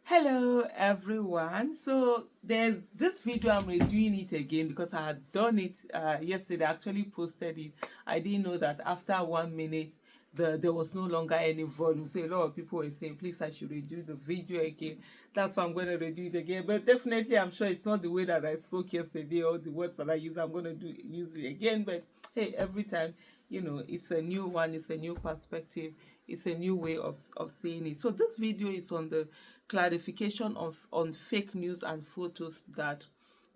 Hello everyone. So there's this video, I'm redoing it again because I had done it yesterday. I actually posted it. I didn't know that after 1 minute there was no longer any volume, so a lot of people were saying please I should redo the video again. That's why I'm going to redo it again, but definitely I'm sure it's not the way that I spoke yesterday or the words that I use. I'm going to use it again, but hey, every time, it's a new one, it's a new perspective, it's a new way of seeing it. So this video is on the clarification of on fake news and photos that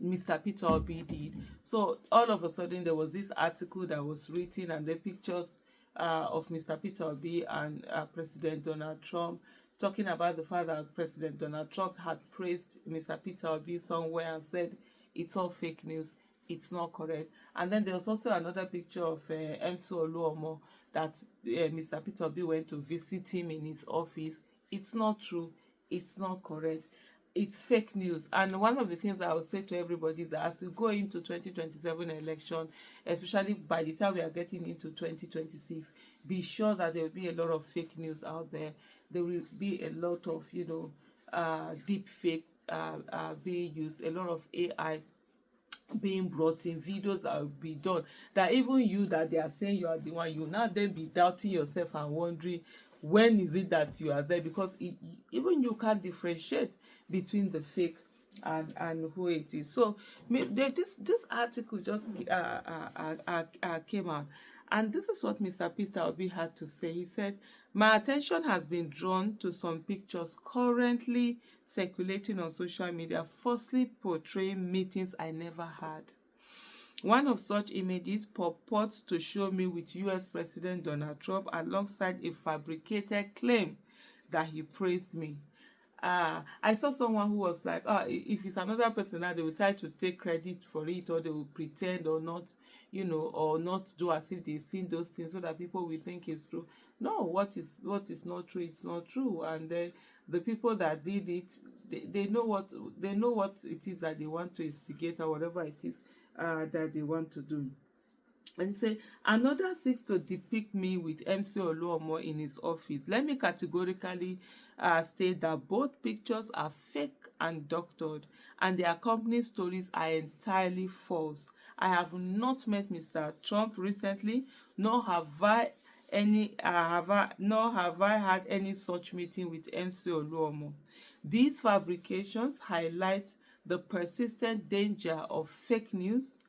Mr. Peter Obi did. So all of a sudden there was this article that was written, and the pictures of Mr. Peter Obi and President Donald Trump, talking about the fact that President Donald Trump had praised Mr. Peter Obi somewhere and said it's all fake news, it's not correct. And then there was also another picture of MC Oluomo that Mr. Peter Obi went to visit him in his office. It's not true, it's not correct, it's fake news. And one of the things I would say to everybody is that as we go into 2027 election, especially by the time we are getting into 2026, be sure that there will be a lot of fake news out there. There will be a lot of deep fake being used, a lot of AI being brought in, videos that will be done that even you that they are saying you are the one, you now then be doubting yourself and wondering when is it that you are there, because even you can't differentiate between the fake and who it is. So this article just came out, and this is what Mr. Peter Obi had to say. He said, my attention has been drawn to some pictures currently circulating on social media, falsely portraying meetings I never had. One of such images purports to show me with US President Donald Trump alongside a fabricated claim that he praised me. I saw someone who was like, if it's another person now, they will try to take credit for it, or they will pretend or not, or not do as if they've seen those things so that people will think it's true. No, what is not true, it's not true. And then the people that did it, they know what it is that they want to instigate, or whatever it is that they want to do. And he said, another seeks to depict me with MC Oluomo in his office. Let me categorically state that both pictures are fake and doctored, and their company stories are entirely false. I have not met Mr. Trump recently, nor have I had any such meeting with MC Oluomo. These fabrications highlight the persistent danger of fake news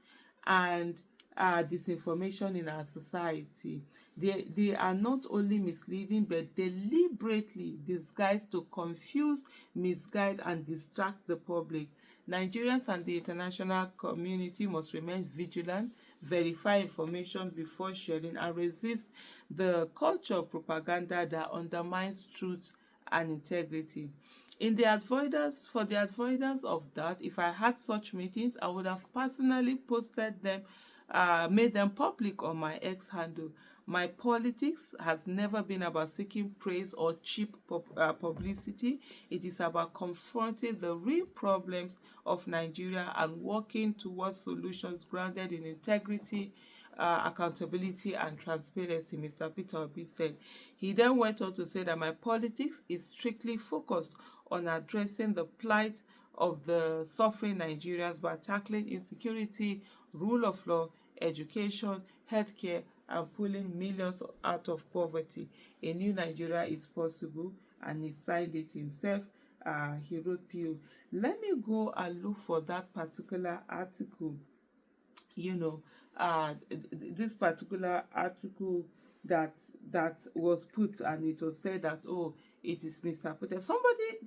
and disinformation in our society. They are not only misleading but deliberately disguised to confuse, misguide, and distract the public. Nigerians and the international community must remain vigilant, verify information before sharing, and resist the culture of propaganda that undermines truth and integrity. For the avoidance of that, if I had such meetings, I would have personally posted them, made them public on my X handle. My politics has never been about seeking praise or cheap publicity. It is about confronting the real problems of Nigeria and working towards solutions grounded in integrity, accountability, and transparency, Mr. Peter Obi said. He then went on to say that my politics is strictly focused on addressing the plight of the suffering Nigerians by tackling insecurity, rule of law, education, healthcare, and pulling millions out of poverty. A new Nigeria is possible, and he signed it himself. He wrote PO. Let me go and look for that particular article. This particular article that was put, and it was said that, oh, it is Mr. Peter. Somebody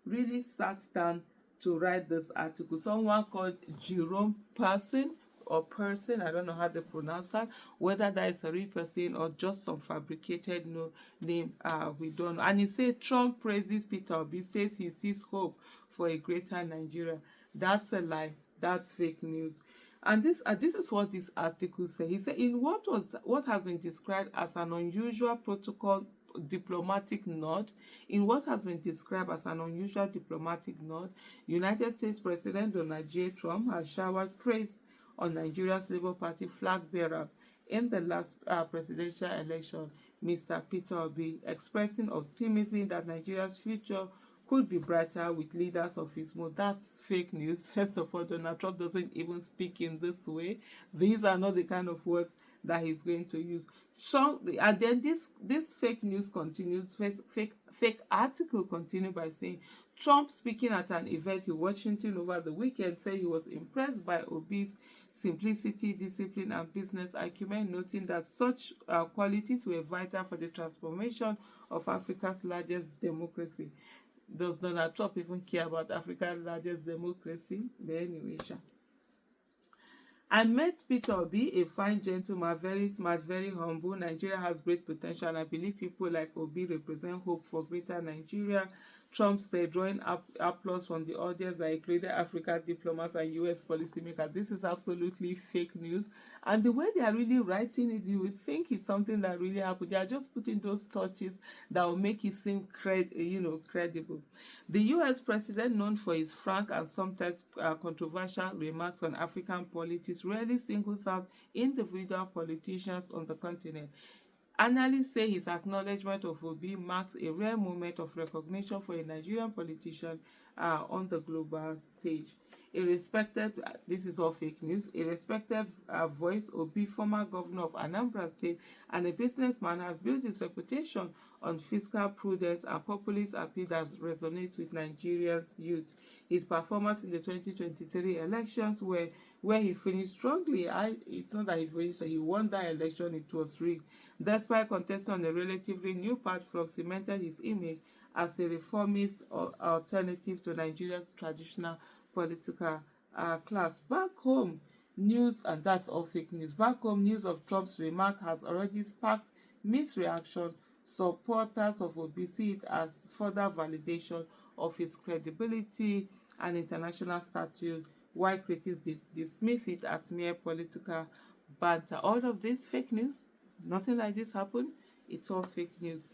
really sat down to write this article. Someone called Jerome Person, I don't know how they pronounce that, whether that is a real person or just some fabricated name, we don't know. And he said Trump praises Peter Obi, says he sees hope for a greater Nigeria. That's a lie, that's fake news. And this is what this article says. He said, in what has been described as an unusual protocol diplomatic nod, United States President Donald J. Trump has showered praise on Nigeria's Labour Party flag bearer in the last presidential election, Mr. Peter Obi, expressing optimism that Nigeria's future could be brighter with leaders of his mood. That's fake news. First of all, Donald Trump doesn't even speak in this way. These are not the kind of words that he's going to use. So, and then this fake news continues. Fake article continued by saying Trump, speaking at an event in Washington over the weekend, said he was impressed by Obi's simplicity, discipline, and business acumen, noting that such qualities were vital for the transformation of Africa's largest democracy. Does Donald Trump even care about Africa's largest democracy? But anyway, sha. I met Peter Obi, a fine gentleman, very smart, very humble. Nigeria has great potential, and I believe people like Obi represent hope for greater Nigeria. Trump said, drawing applause from the audience that included African diplomats and US policymakers. This is absolutely fake news. And the way they are really writing it, you would think it's something that really happened. They are just putting those touches that will make it seem credible. The US president, known for his frank and sometimes controversial remarks on African politics, rarely singles out individual politicians on the continent. Analysts say his acknowledgement of Obi marks a rare moment of recognition for a Nigerian politician on the global stage. A respected, this is all fake news, a respected voice, Obi, former governor of Anambra State and a businessman, has built his reputation on fiscal prudence and populist appeal that resonates with Nigerians' youth. His performance in the 2023 elections where he finished strongly. It's not that he finished, so he won that election, it was rigged. Despite contesting on a relatively new platform, cemented his image as a reformist alternative to Nigeria's traditional political class. Back home, news, and that's all fake news. Back home, news of Trump's remark has already sparked mixed reaction. Supporters of Obi see it as further validation of his credibility and international stature, while critics dismiss it as mere political banter. All of this fake news. Nothing like this happened. It's all fake news.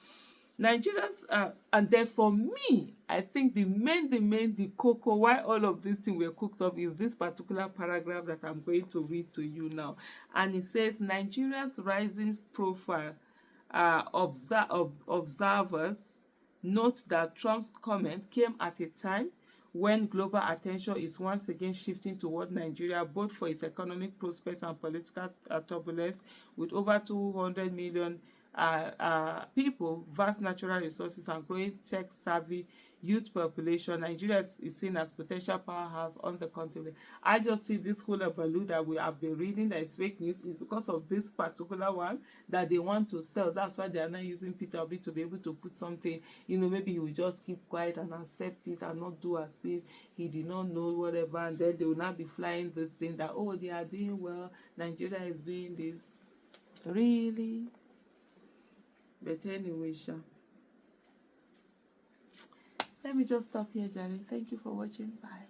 Nigerians, and then for me, I think the cocoa, why all of these things were cooked up is this particular paragraph that I'm going to read to you now. And it says, Nigeria's rising profile observers note that Trump's comment came at a time when global attention is once again shifting toward Nigeria, both for its economic prospects and political turbulence, with over 200 million people, vast natural resources, and growing tech-savvy youth population. Nigeria is seen as potential powerhouse on the continent. I just see this whole balloon that we have been reading that is fake news is because of this particular one that they want to sell. That's why they are not using Peter Obi to be able to put something, maybe he will just keep quiet and accept it and not do as if he did not know whatever, and then they will not be flying this thing that, oh, they are doing well, Nigeria is doing this. Really? But anyway, let me just stop here, Jerry. Thank you for watching. Bye.